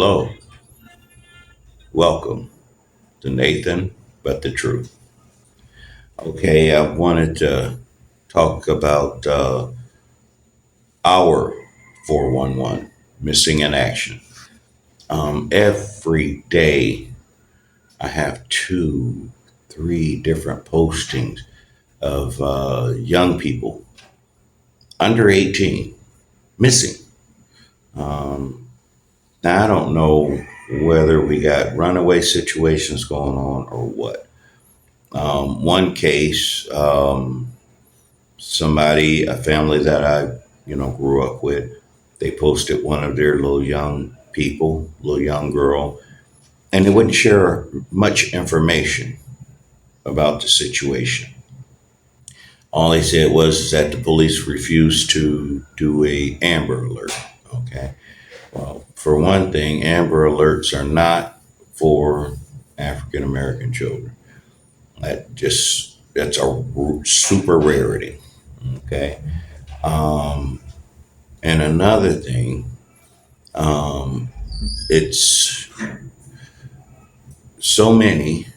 Hello, welcome to Nathan, but the truth. Okay, I wanted to talk about our 411 missing in action. Every day I have two, three different postings of young people under 18 missing. Um, Now, I don't know whether we got runaway situations going on or what. One case, somebody, a family that I grew up with, they posted one of their little young people, little young girl, and they wouldn't share much information about the situation. All they said was that the police refused to do a Amber Alert. Okay. Well, for one thing, Amber Alerts are not for African American children. That's a super rarity. Okay. Um, and another thing, um, it's so many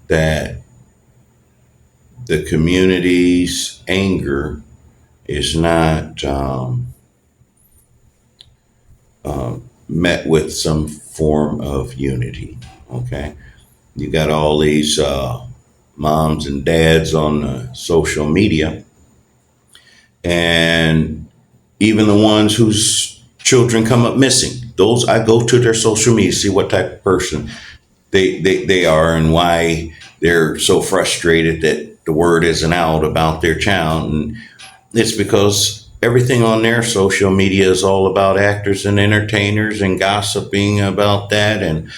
that the community's anger is not met with some form of unity. Okay. You got all these moms and dads on social media, and even the ones whose children come up missing. Those I go to their social media, see what type of person they are and why they're so frustrated that the word isn't out about their child. And it's because everything on their social media is all about actors and entertainers and gossiping about that and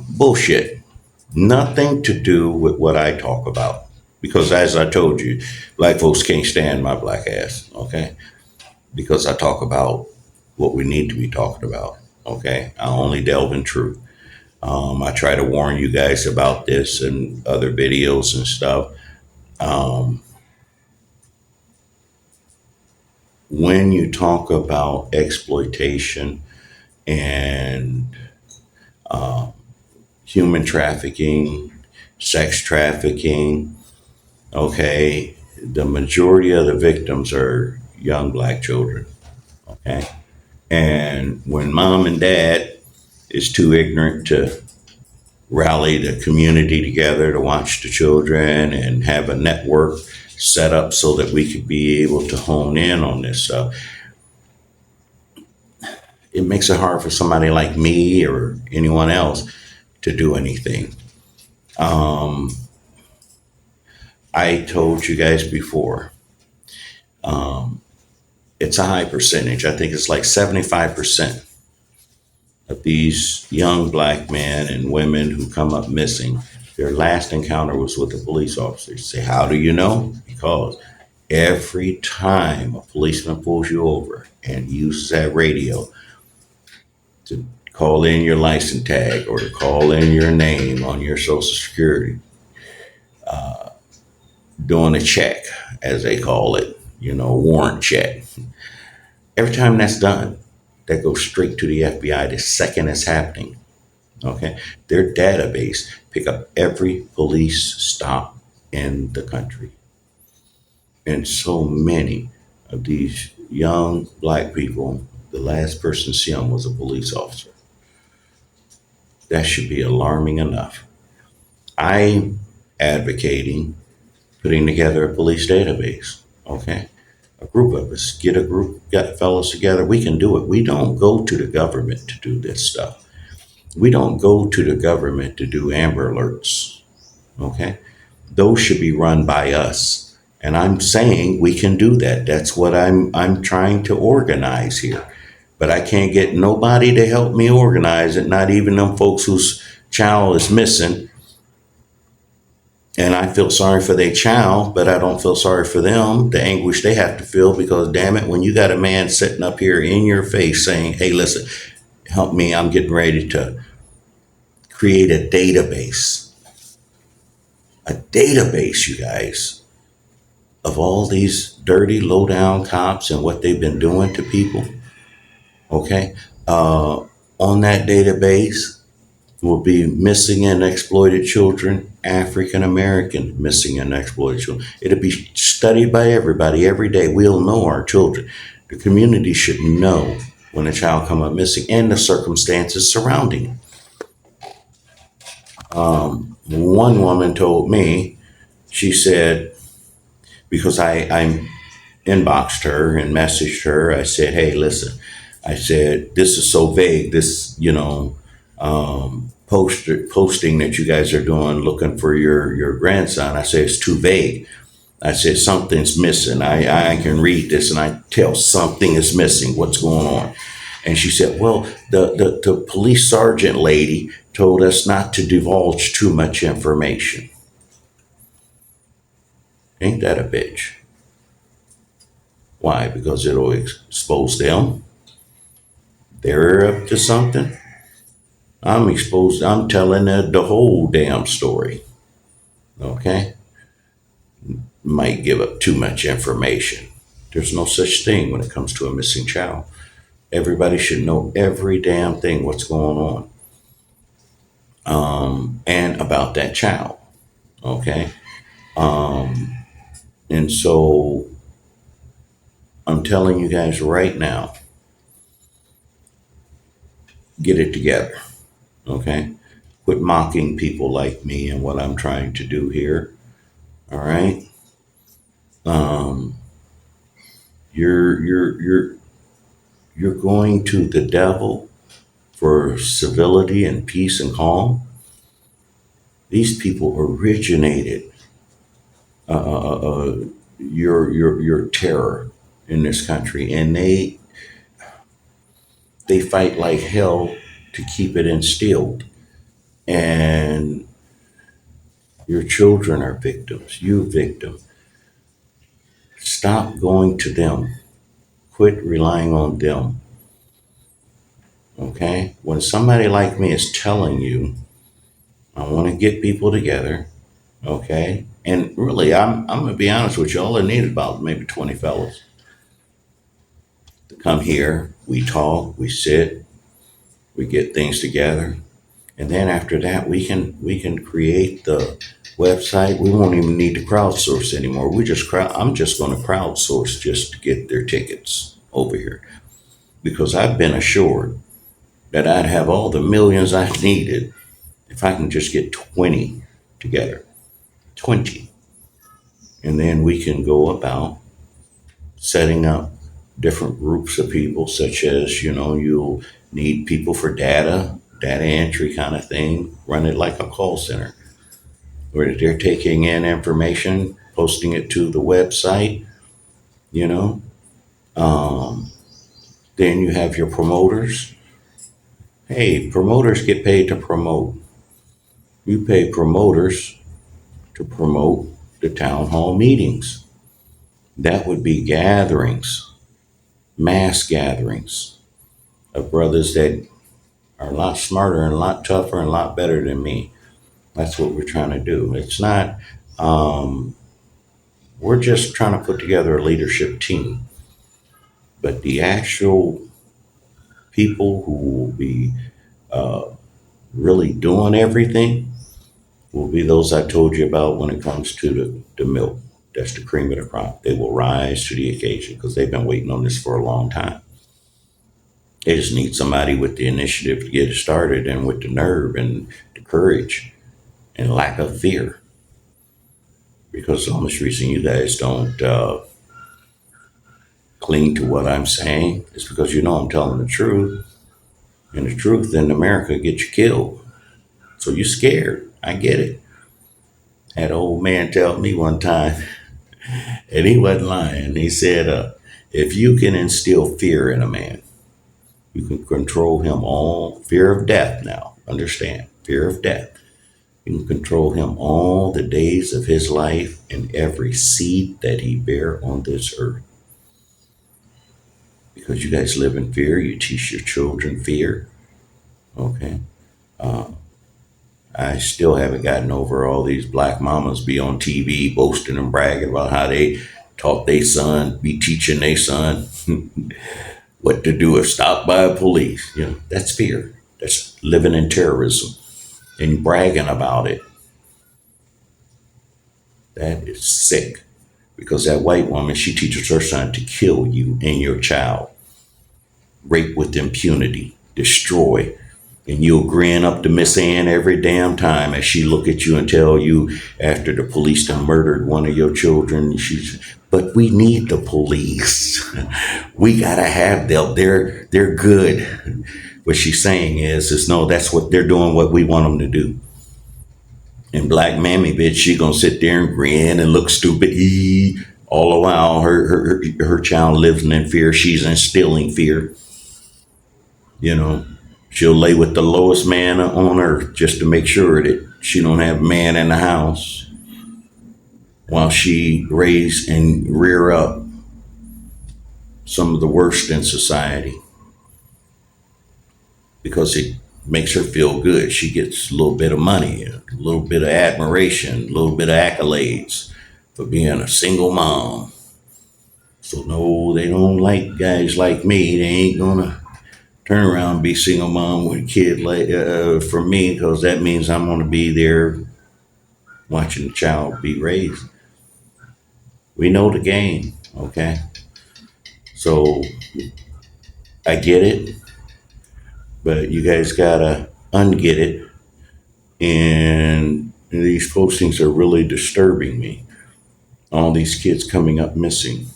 bullshit. Nothing to do with what I talk about. Because as I told you, black folks can't stand my black ass, okay? Because I talk about what we need to be talking about, okay? I only delve in truth. I try to warn you guys about this and other videos and stuff. Um, when you talk about exploitation and uh, human trafficking, sex trafficking, okay, the majority of the victims are young black children, okay? And when mom and dad is too ignorant to rally the community together to watch the children and have a network set up so that we could be able to hone in on this stuff, it makes it hard for somebody like me or anyone else to do anything. Um, I told you guys before, um, it's a high percentage. I think it's like 75% of these young black men and women who come up missing, their last encounter was with a police officer. You say, how do you know? Because every time a policeman pulls you over and uses that radio to call in your license tag or to call in your name on your social security, doing a check, as they call it, warrant check. Every time that's done, that goes straight to the FBI the second it's happening. Okay, their database pick up every police stop in the country, and so many of these young black people, the last person to see them was a police officer. That should be alarming enough. I'm advocating putting together a police database. Okay, a group of us get a group, got fellows together. We can do it. We don't go to the government to do this stuff. We don't go to the government to do Amber Alerts. Okay, those should be run by us. And I'm saying we can do that. That's what I'm trying to organize here. But I can't get nobody to help me organize it, not even them folks whose child is missing. And I feel sorry for their child, but I don't feel sorry for them, the anguish they have to feel, because damn it, when you got a man sitting up here in your face saying, hey, listen, help me, I'm getting ready to create a database, you guys, of all these dirty, low down cops and what they've been doing to people. Okay. On that database will be missing and exploited children, African American missing and exploited children. It'll be studied by everybody every day. We'll know our children. The community should know when a child come up missing and the circumstances surrounding it. One woman told me, she said, because I inboxed her and messaged her, I said, hey, listen, I said, this is so vague, this, posting that you guys are doing looking for your grandson. I said, it's too vague. I said, something's missing. I can read this and I tell something is missing. What's going on? And she said, well, the police sergeant lady told us not to divulge too much information. Ain't that a bitch? Why? Because it'll expose them. They're up to something. I'm exposed. I'm telling the whole damn story. Okay? Might give up too much information. There's no such thing when it comes to a missing child. Everybody should know every damn thing what's going on, and about that child. Okay? And so I'm telling you guys right now, get it together. Okay? Quit mocking people like me and what I'm trying to do here. All right? Um, you're you're going to the devil for civility and peace and calm. These people originated your terror in this country, and they fight like hell to keep it instilled. And your children are victims. You victim. Stop going to them. Quit relying on them. Okay? When somebody like me is telling you, I want to get people together, okay? And really, I'm gonna be honest with you, all I need is about maybe 20 fellows to come here. We talk, we sit, we get things together. And then after that, we can create the website. We won't even need to crowdsource anymore. I'm just gonna crowdsource just to get their tickets over here. Because I've been assured that I'd have all the millions I needed if I can just get 20 together. 20. And then we can go about setting up different groups of people, such as, you'll need people for data entry kind of thing, run it like a call center, where they're taking in information, posting it to the website, you know. Um, then you have your promoters. Hey, promoters get paid to promote. You pay promoters to promote the town hall meetings. That would be gatherings, mass gatherings of brothers that are a lot smarter and a lot tougher and a lot better than me. That's what we're trying to do. It's not, um, we're just trying to put together a leadership team. But the actual people who will be uh, really doing everything will be those I told you about when it comes to the milk. That's the cream of the crop. They will rise to the occasion because they've been waiting on this for a long time. They just need somebody with the initiative to get it started and with the nerve and the courage and lack of fear. Because the only reason you guys don't cling to what I'm saying is because you know I'm telling the truth. And the truth in America gets you killed. So you're scared. I get it. Had an old man tell me one time, and he wasn't lying. He said, if you can instill fear in a man, you can control him all fear of death now. Understand? Fear of death. You can control him all the days of his life and every seed that he bear on this earth. Because you guys live in fear, you teach your children fear. Okay. Uh, I still haven't gotten over all these black mamas be on TV boasting and bragging about how they taught their son, be teaching their son. What to do if stopped by police? That's fear. That's living in terrorism and bragging about it. That is sick. Because that white woman, she teaches her son to kill you and your child, rape with impunity, destroy. And you'll grin up to Miss Ann every damn time as she look at you and tell you after the police done murdered one of your children. But we need the police. We gotta have them. They're good. What she's saying is no, that's what they're doing. What we want them to do. And black mammy bitch, she gonna sit there and grin and look stupid. All the while, her child lives in fear. She's instilling fear. You know, she'll lay with the lowest man on earth just to make sure that she don't have a man in the house while she raise and rear up some of the worst in society because it makes her feel good. She gets a little bit of money, a little bit of admiration, a little bit of accolades for being a single mom. So no, they don't like guys like me. They ain't gonna turn around and be single mom with a kid like for me, because that means I'm gonna be there watching the child be raised. We know the game, okay? So I get it, but you guys gotta unget it. And these postings are really disturbing me. All these kids coming up missing.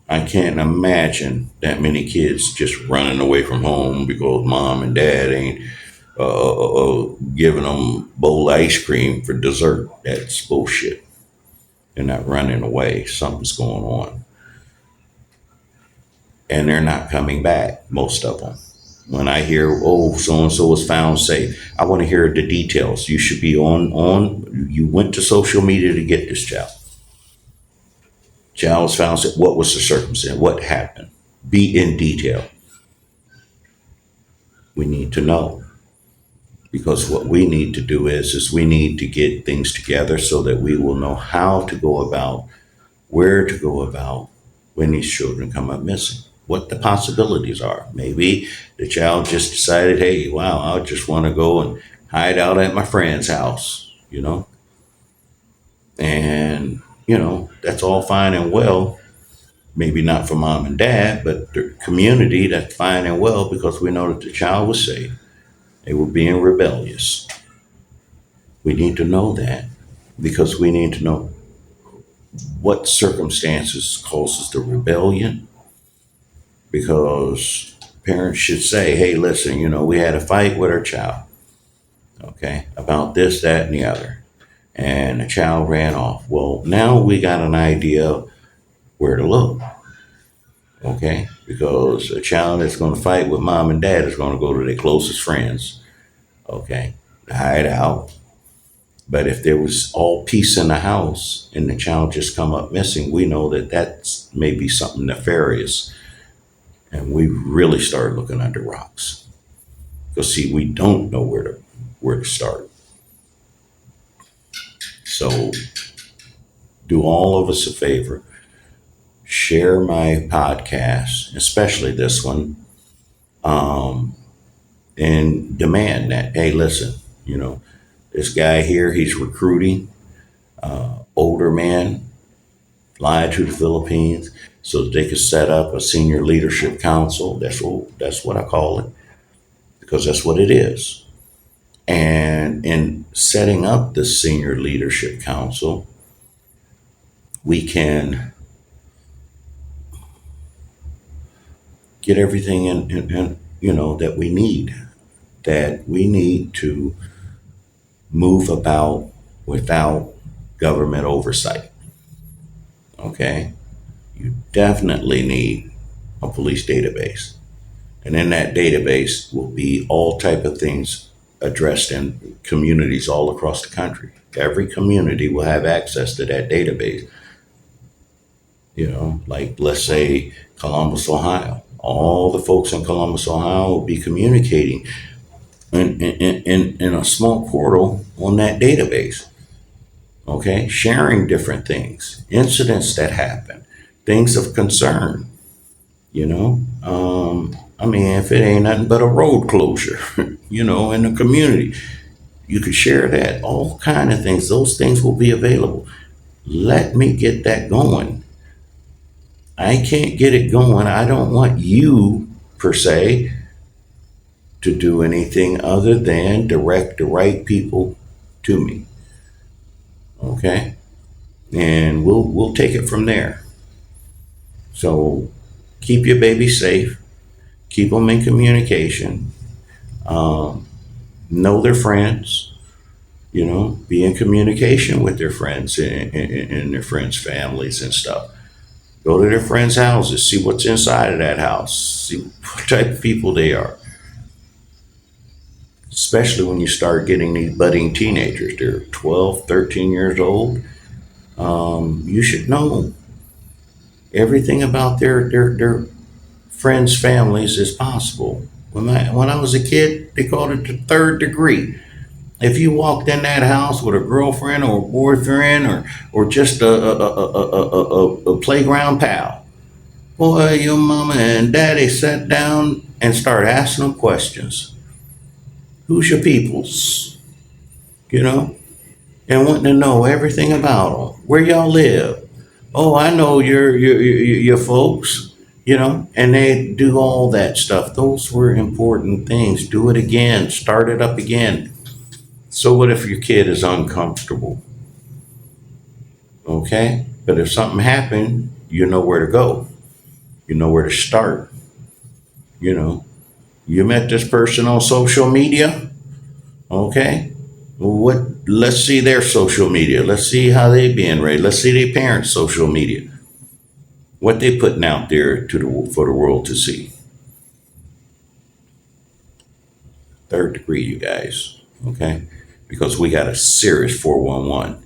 I can't imagine that many kids just running away from home because mom and dad ain't giving them bowl of ice cream for dessert. That's bullshit. They're not running away. Something's going on. And they're not coming back, most of them. When I hear, oh, so and so was found safe, I want to hear the details. You should be you went to social media to get this child. Child was found safe. What was the circumstance? What happened? Be in detail. We need to know. Because what we need to do is we need to get things together so that we will know how to go about, where to go about when these children come up missing, what the possibilities are. Maybe the child just decided, hey, wow, I just want to go and hide out at my friend's house. And, that's all fine and well. Maybe not for mom and dad, but the community, that's fine and well because we know that the child was safe. They were being rebellious. We need to know that because we need to know what circumstances causes the rebellion, because parents should say, hey, listen, we had a fight with our child, okay, about this, that, and the other. And the child ran off. Well, now we got an idea where to look, okay? Because a child that's going to fight with mom and dad is going to go to their closest friends, okay, to hide out. But if there was all peace in the house and the child just come up missing, we know that that's maybe something nefarious. And we really start looking under rocks. Because see, we don't know where to start. So do all of us a favor. Share my podcast, especially this one, and demand that, hey, listen, this guy here, he's recruiting older men, fly to the Philippines so that they could set up a senior leadership council. That's what I call it, because that's what it is. And in setting up the senior leadership council, we can get everything in that we need to move about without government oversight. Okay? You definitely need a police database. And in that database will be all type of things addressed in communities all across the country. Every community will have access to that database. Like let's say Columbus, Ohio. All the folks in Columbus, Ohio will be communicating in a small portal on that database. Okay, sharing different things, incidents that happen, things of concern. you know. I mean, if it ain't nothing but a road closure, in the community, you could share that. All kind of things. Those things will be available. Let me get that going. I can't get it going. I don't want you, per se, to do anything other than direct the right people to me. Okay? And we'll take it from there. So keep your baby safe. Keep them in communication. Um, know their friends. Be in communication with their friends and their friends' families and stuff. Go to their friends' houses, see what's inside of that house, see what type of people they are. Especially when you start getting these budding teenagers. They're 12, 13 years old. You should know everything about their friends' families as possible. When I was a kid, they called it the third degree. If you walked in that house with a girlfriend or a boyfriend or just a playground pal, boy, your mama and daddy sat down and started asking them questions. Who's your peoples? You know, and wanting to know everything about them. Where y'all live? Oh, I know your folks. And they do all that stuff. Those were important things. Do it again. Start it up again. So what if your kid is uncomfortable? Okay, but if something happened, you know where to go. You know where to start. You know, you met this person on social media. Okay, what? Let's see their social media. Let's see how they being raised. Let's see their parents' social media. What they putting out there for the world to see. Third degree, you guys. Okay, because we got a serious 411.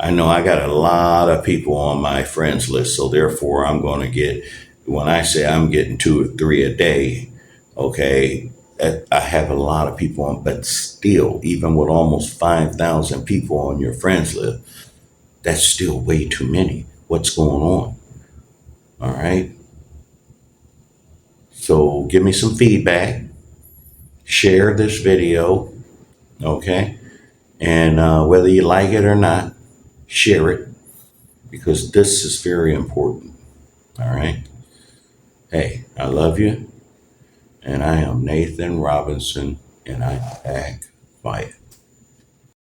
I know I got a lot of people on my friends list, so therefore I'm going to get. When I say I'm getting 2 or 3 a day, okay, I have a lot of people on, but still, even with almost 5,000 people on your friends list, that's still way too many. What's going on? All right. So give me some feedback. Share this video. Okay. And whether you like it or not, share it because this is very important. All right. Hey, I love you. And I am Nathan Robinson, and I act quiet.